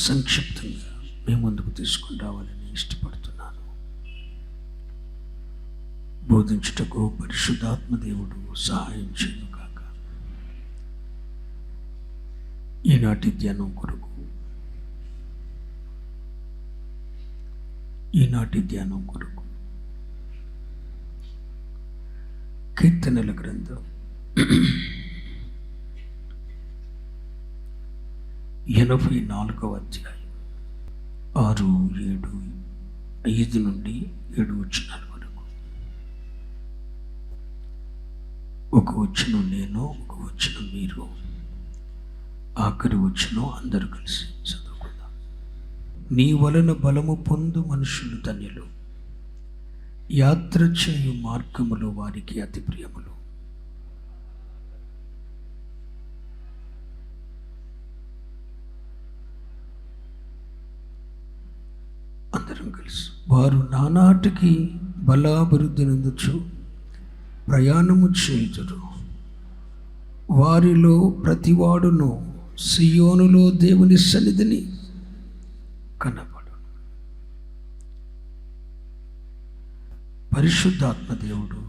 సంక్షిప్తంగా మీ ముందుకు తీసుకుని రావాలని ఇష్టపడుతున్నాను. బోధించుటకు పరిశుద్ధాత్మ దేవుడు సహాయం చేయను కాక. ఈనాటి ధ్యానం కొరకు కీర్తనల గ్రంథం 84వ అధ్యాయం 6, 7, 5 నుండి 7 వచనాల వరకు. ఒక వచనం నేను, ఒక వచనం మీరు, ఆఖరి వచనం అందరూ కలిసి చదువుకుందాం. నీ వలన బలము పొందు మనుషులు ధన్యులు, యాత్ర చేయు మార్గములు వారికి అతి ప్రియములు. అందరం కలిసి. వారు నానాటికి బలాభివృద్ధి నందుచు ప్రయాణము చేయుదురు. వారిలో ప్రతివాడును సియోనులో దేవుని సన్నిధిని కనబడు. పరిశుద్ధాత్మ దేవుడు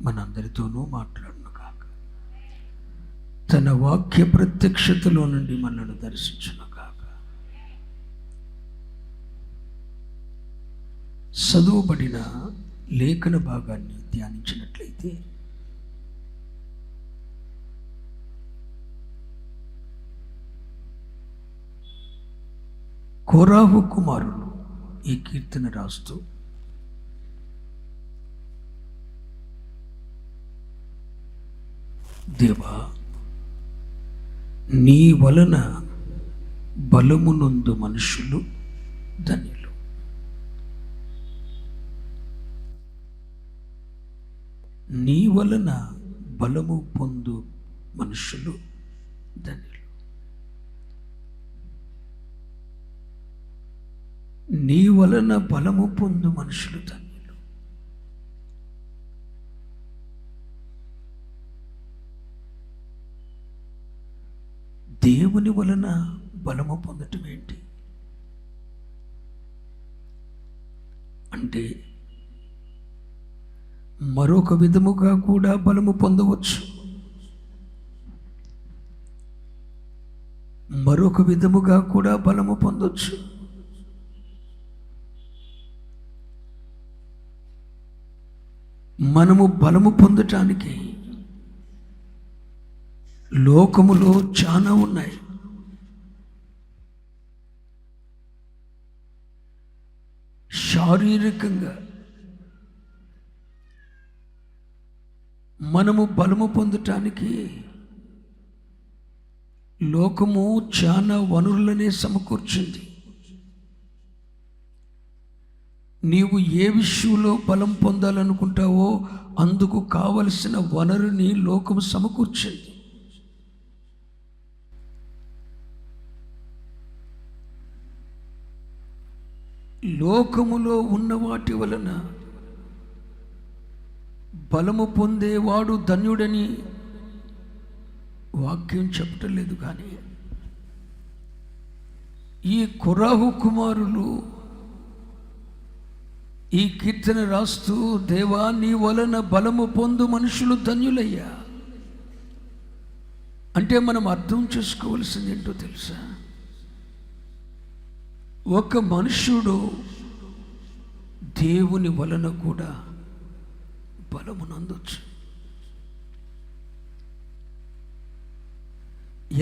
మనందరితోనూ మాట్లాడును కాక. తన వాక్య ప్రత్యక్షతలో నుండి మనల్ని దర్శించును కాక. చదువుబడిన లేఖన భాగాన్ని ధ్యానించినట్లయితే కోరాహు కుమారులు ఈ కీర్తన రాస్తూ దేవా, నీ వలన బలమునందు మనుషులు ధన్యులు. నీ వలన బలము పొందు మనుషులు ధన్యులు. నీ వలన బలము పొందు మనుషులు ధన్యులు. దేవుని వలన బలము పొందటం ఏంటి అంటే, మరొక విధముగా కూడా బలము పొందవచ్చు. మరొక విధముగా కూడా బలము పొందవచ్చు. మనము బలము పొందటానికి లోకములో చాలా ఉన్నాయి. శారీరకంగా మనము బలము పొందటానికి లోకము చాలా వనరులనే సమకూర్చింది. నీవు ఏ విషయంలో బలం పొందాలనుకుంటావో అందుకు కావలసిన వనరుని లోకము సమకూర్చింది. లోకములో ఉన్న వాటి వలన బలము పొందేవాడు ధన్యుడని వాక్యం చెప్పటం లేదు. కానీ ఈ కోరాహు కుమారులు ఈ కీర్తన రాస్తూ, దేవా, నీ వలన బలము పొందు మనుషులు ధన్యులయ్యా అంటే మనం అర్థం చేసుకోవలసింది ఏంటో తెలుసా? ఒక మనుష్యుడు దేవుని వలన కూడా బలమునందొచ్చు.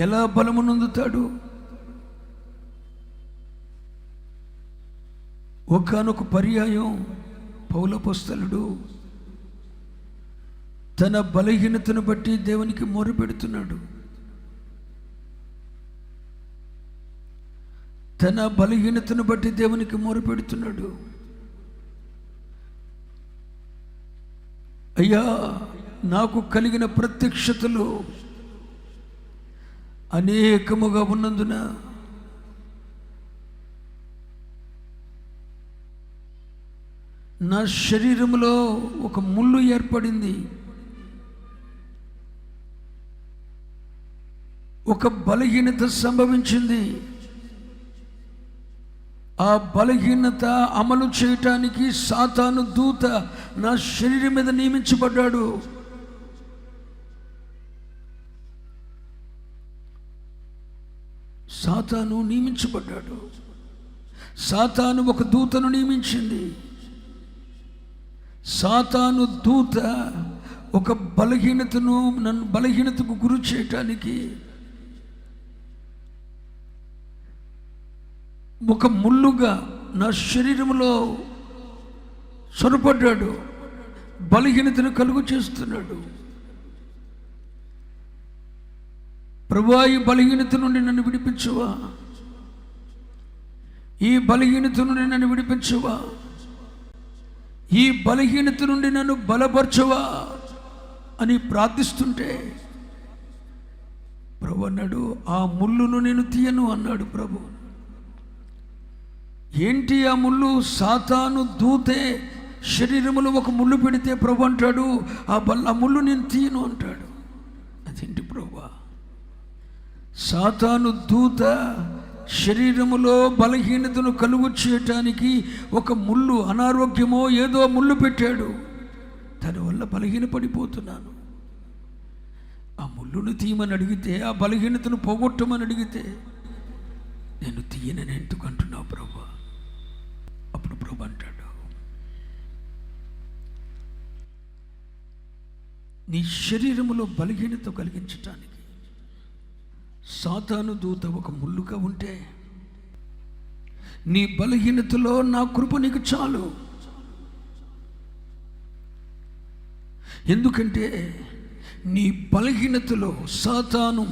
ఎలా బలమునందుతాడు? ఒకానొక పర్యాయం పౌలపోస్తలుడు తన బలహీనతను బట్టి దేవునికి మొరపెడుతున్నాడు. తన బలహీనతను బట్టి దేవునికి మొరపెడుతున్నాడు. అయ్యా, నాకు కలిగిన ప్రత్యక్షతలు అనేకముగా ఉన్నందున నా శరీరంలో ఒక ముళ్ళు ఏర్పడింది, ఒక బలహీనత సంభవించింది. ఆ బలహీనత అమలు చేయటానికి సాతాను దూత నా శరీరం మీద నియమించబడ్డాడు. సాతాను నియమించబడ్డాడు. సాతాను ఒక దూతను నియమించింది. సాతాను దూత ఒక నన్ను బలహీనతకు గురి చేయటానికి ఒక ముళ్ళుగా నా శరీరంలో చొరబడ్డాడు. బలహీనతను కలుగు చేస్తున్నాడు. ప్రభువా, ఈ బలహీనత నుండి నన్ను విడిపించువా, ఈ బలహీనత నుండి నన్ను విడిపించువా, ఈ బలహీనత నుండి నన్ను బలపరచువా అని ప్రార్థిస్తుంటే ప్రభు అన్నాడు, ఆ ముళ్ళును నేను తీయను అన్నాడు ప్రభు. ఏంటి ఆ ముళ్ళు? సాతాను దూతే శరీరములో ఒక ముళ్ళు పెడితే ప్రభు అంటాడు, ఆ ముళ్ళు నేను తీయను అంటాడు. అదేంటి ప్రభువా? సాతాను దూత శరీరములో బలహీనతను కలుగు చేయటానికి ఒక ముళ్ళు, అనారోగ్యమో ఏదో ముళ్ళు పెట్టాడు. దానివల్ల బలహీనపడిపోతున్నాను. ఆ ముళ్ళును తీయమని అడిగితే, ఆ బలహీనతను పోగొట్టమని అడిగితే, నేను తీయనని ఎందుకు అంటున్నావు ప్రభు? అప్పుడు ప్రభు అంటాడు, నీ శరీరములో బలహీనత కలిగించటానికి సాతాను దూత ఒక ముళ్ళుగా ఉంటే, నీ బలహీనతలో నా కృప నీకు చాలు. ఎందుకంటే నీ బలహీనతలో సాతాను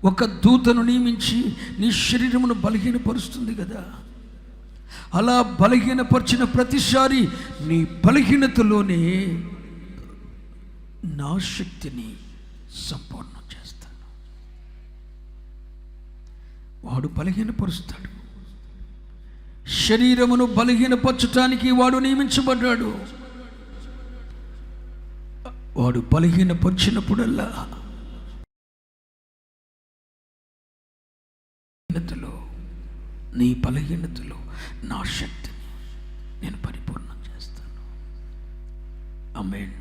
ఒక దూతను నియమించి నీ శరీరమును బలహీనపరుస్తుంది కదా. అలా బలహీనపరిచిన ప్రతిసారి నీ బలహీనతలోనే నా శక్తిని సంపూర్ణం చేస్తాను. వాడు బలహీనపరుస్తాడు. శరీరమును బలహీనపరచటానికి వాడు నియమించబడ్డాడు. వాడు బలహీనపరిచినప్పుడల్లా నీ బలహీనతలో నా శక్తిని నేను పరిపూర్ణం చేస్తాను. ఆమేన్.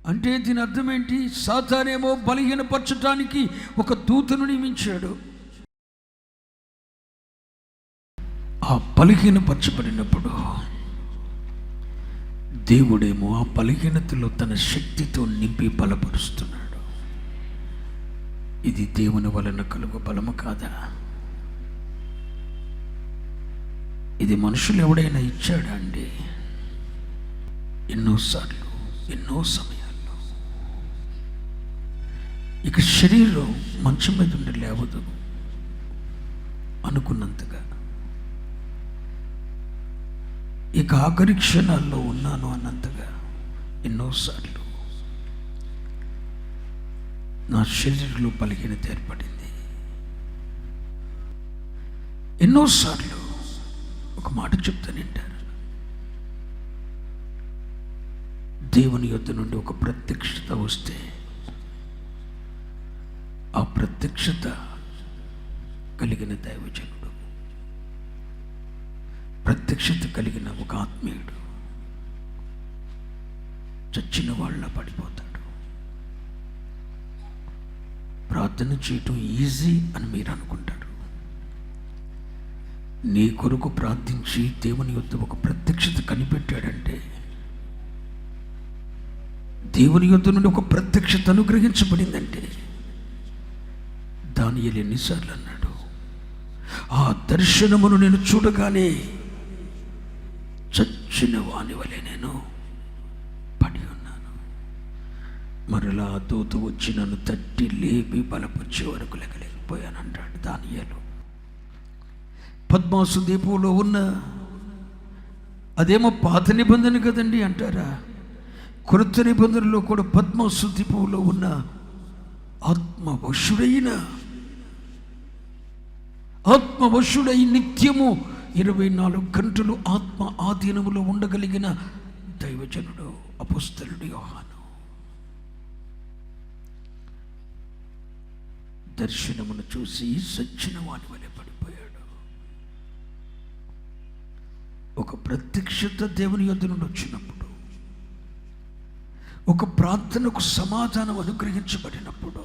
అంటే దీని అర్థం ఏంటి? సాతానేమో బలహీనపరచటానికి ఒక దూతను నియమించాడు. ఆ బలహీనపరచబడినప్పుడు దేవుడేమో ఆ బలహీనతలో తన శక్తితో నింపి బలపరుస్తున్నాడు. ఇది దేవుని వలన కలుగు బలము కాదా? ఇది మనుషులు ఎవడైనా ఇచ్చాడా అండి? ఎన్నోసార్లు, ఎన్నో సమయాల్లో ఇక శరీరం మంచం మీద ఉండి లేవదు అనుకున్నంతగా, ఇక ఆఖరి క్షణాల్లో ఉన్నాను అన్నంతగా ఎన్నోసార్లు నా శరీరంలో బలహీనత ఏర్పడింది. ఎన్నోసార్లు ఒక మాట చెప్తానంటారు, దేవుని యొద్ద నుండి ఒక ప్రత్యక్షత వస్తే ఆ ప్రత్యక్షత కలిగిన దైవజనుడు, ప్రత్యక్షత కలిగిన ఒక ఆత్మీయుడు చచ్చిన వాళ్ళ పడిపోతాడు. ప్రార్థన చేయటం ఈజీ అని మీరు అనుకుంటారు. నీ కొరకు ప్రార్థించి దేవుని యొద్ద ఒక ప్రత్యక్షత కనిపెట్టాడంటే, దేవుని యొద్ద నుండి ఒక ప్రత్యక్షత అనుగ్రహించబడిందంటే, దానియేలు ఎన్నిసార్లు అన్నాడు, ఆ దర్శనమును నేను చూడగానే చచ్చిన వాని వలె నేను పడి ఉన్నాను. మరలా దూత వచ్చి నన్ను తట్టి లేపి బలపరిచే వరకు లెగలేకపోయాను అంటాడు దానియేలు. పద్మాసు దీపంలో ఉన్న అదేమో పాత నిబంధన కదండి అంటారా? క్రొత్త నిబంధనలో కూడా పద్మాసు దీపంలో ఉన్న ఆత్మవశుడై నిత్యము 24 గంటలు ఆత్మ ఆధీనములో ఉండగలిగిన దైవజనుడు అపోస్తలుడు యోహాను దర్శనమును చూసి సచ్చిన వాని వలె పడిపోయాడు. ఒక ప్రత్యక్షత దేవుని యొద్ద నుండి వచ్చినప్పుడు, ఒక ప్రార్థనకు సమాధానం అనుగ్రహించబడినప్పుడు,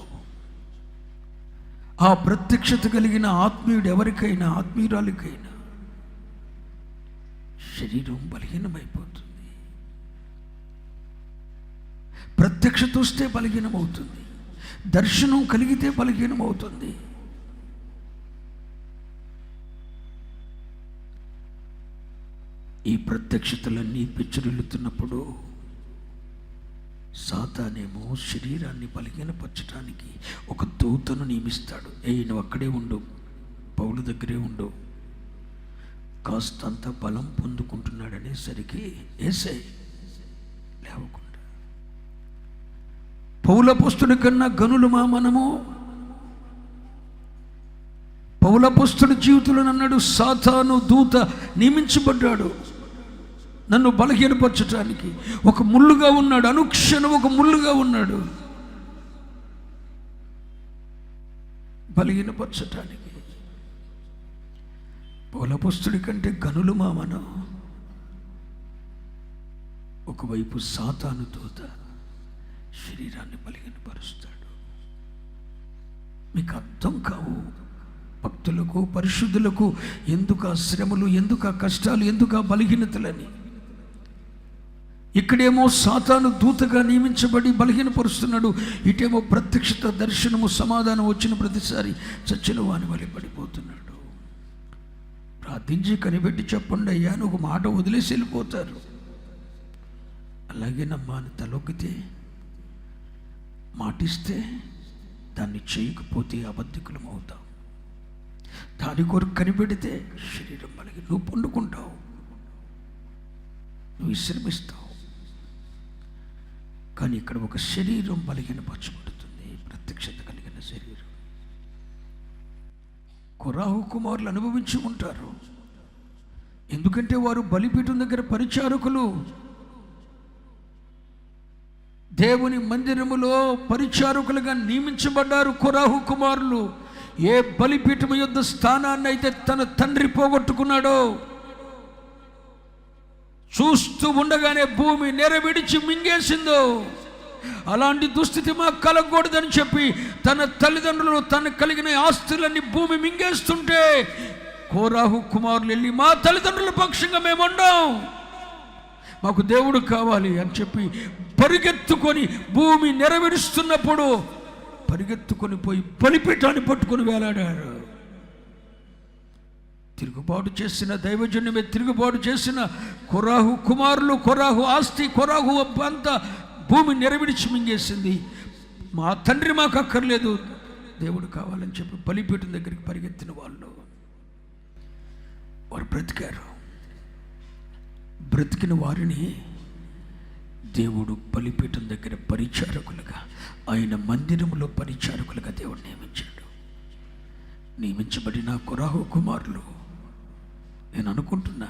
ఆ ప్రత్యక్షత కలిగిన ఆత్మీయుడు ఎవరికైనా, ఆత్మీయురాలికైనా శరీరం బలహీనమైపోతుంది. ప్రత్యక్షత వస్తే బలహీనమవుతుంది, దర్శనం కలిగితే బలహీనమవుతుంది. ఈ ప్రత్యక్షతలన్నీ పెచ్చురిల్లుతున్నప్పుడు సాతానేమో శరీరాన్ని బలహీనపరచడానికి ఒక దూతను నియమిస్తాడు. నువ్వు అక్కడే ఉండు, పౌలు దగ్గరే ఉండు, కాస్తంత బలం పొందుకుంటున్నాడనేసరికి ఏసై లేవకుండా, పౌలపుస్తుడి కన్నా గనులు మనము. పౌలపుస్తుడి జీవితంలో అన్నాడు, సాతాను దూత నియమించబడ్డాడు నన్ను బలహీనపరచడానికి. ఒక ముళ్ళుగా ఉన్నాడు, అనుక్షణం ఒక ముళ్ళుగా ఉన్నాడు బలహీనపరచటానికి. పౌలపుస్తుడి కంటే గనులు మనం. ఒకవైపు సాతాను దూత శరీరాన్ని బలహీనపరుస్తాడు. మీకు అర్థం కావు భక్తులకు, పరిశుద్ధులకు ఎందుకు ఆ శ్రమలు, ఎందుకు ఆ కష్టాలు, ఎందుకు ఆ బలహీనతలని. ఇక్కడేమో సాతాను దూతగా నియమించబడి బలహీనపరుస్తున్నాడు, ఇటేమో ప్రత్యక్షత, దర్శనము, సమాధానం వచ్చిన ప్రతిసారి చచ్చిన వాని వలె పడిపోతున్నాడు. ప్రార్థించి కనిపెట్టి చెప్పండి అయ్యా అని ఒక మాట వదిలేసి వెళ్ళిపోతారు. అలాగేనమ్మా అని తలొక్కితే, మాటిస్తే దాన్ని చేయకపోతే అబద్ధికులం అవుతాం. దాని కొరకు కనిపెడితే శరీరం బలహీన, నువ్వు పండుకుంటావు, నువ్వు విశ్రమిస్తావు. కానీ ఇక్కడ ఒక శరీరం బలహీనపరచబడుతుంది, ప్రత్యక్షత కలిగిన శరీరం. కొరాహు కుమారులు అనుభవించి ఉంటారు, ఎందుకంటే వారు బలిపీఠం దగ్గర పరిచారకులు. దేవుని మందిరములో పరిచారకులుగా నియమించబడ్డారు కొరాహు కుమారులు. ఏ బలిపీఠం యొద్ద స్థానాన్ని అయితే తన తండ్రి పోగొట్టుకున్నాడో, చూస్తూ ఉండగానే భూమి నెరవిడిచి మింగేసిందో, అలాంటి దుస్థితి మాకు కలగకూడదని చెప్పి తన తల్లిదండ్రులు తనకు కలిగిన ఆస్తులన్నీ భూమి మింగేస్తుంటే, కోరాహు కుమారులు వెళ్ళి మా తల్లిదండ్రుల పక్షంగా మేము ఉండం, మాకు దేవుడు కావాలి అని చెప్పి పరిగెత్తుకొని భూమి నెరవేరుస్తున్నప్పుడు పరిగెత్తుకొని పోయి బలిపీఠాన్ని పట్టుకొని వేలాడారు. తిరుగుబాటు చేసిన దైవజన్యమే, తిరుగుబాటు చేసిన కొరాహు కుమారులు, కొరాహు ఆస్తి, కొరాహు అంతా భూమి నెరవిడిచి మింగేసింది. మా తండ్రి మాకు అక్కర్లేదు, దేవుడు కావాలని చెప్పి బలిపీఠం దగ్గరికి పరిగెత్తిన వాళ్ళు వారు బ్రతికారు. బ్రతికిన వారిని దేవుడు బలిపీఠం దగ్గర పరిచారకులుగా, ఆయన మందిరంలో పరిచారకులుగా దేవుడు నియమించాడు. నియమించబడిన కొరాహు కుమారులు, నేను అనుకుంటున్నా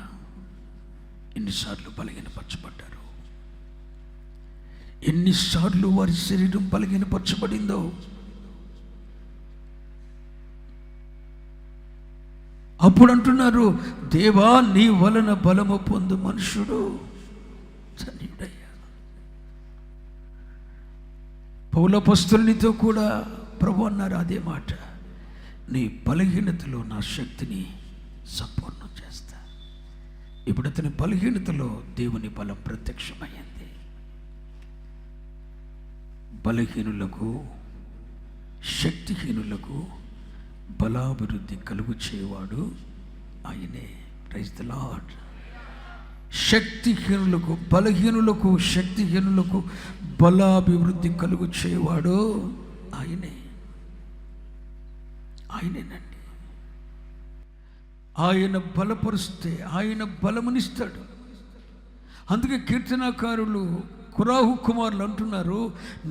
ఎన్నిసార్లు బలహీనపరచబడ్డారు, ఎన్నిసార్లు వారి శరీరం బలహీనపరచబడిందో. అప్పుడు అంటున్నారు, దేవా నీ వలన బలము పొందు మనుషుడు ధన్యుడయ్యా. పౌలపుస్తునితో కూడా ప్రభు అన్నారు అదే మాట, నీ బలహీనతలో నా శక్తిని సంపూర్ణం చేస్తా. ఇప్పుడు అతని బలహీనతలో దేవుని బలం ప్రత్యక్షమైంది. బలహీనులకు, శక్తిహీనులకు బలాభివృద్ధి కలుగు చేయవాడు ఆయనే. Praise the Lord. శక్తిహీనులకు, బలహీనులకు, శక్తిహీనులకు బలాభివృద్ధి కలుగు చేయవాడు ఆయనే, ఆయనేనండి. ఆయన బలపరుస్తే ఆయన బలమునిస్తాడు. అందుకే కీర్తనాకారులు, కొరాహు కుమారులు అంటున్నారు,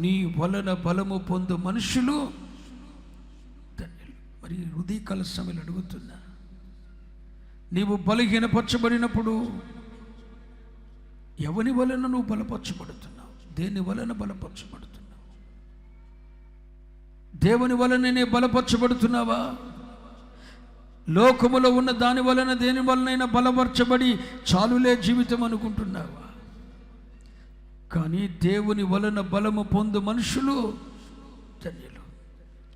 నీ వలన బలము పొందు మనుషులు ధన్యులు. మరి హృదయ కలశములు అడుగుతున్నా, నీవు బలహీనపరచబడినప్పుడు ఎవని వలన నువ్వు బలపరచబడుతున్నావు? దేని వలన బలపరచబడుతున్నావు? దేవుని వలననే బలపరచబడుతున్నావా? లోకములో ఉన్న దాని వలన దేని వలనైనా బలపరచబడి చాలులే జీవితం అనుకుంటున్నావా? కానీ దేవుని వలన బలము పొందు మనుషులు ధన్యులు.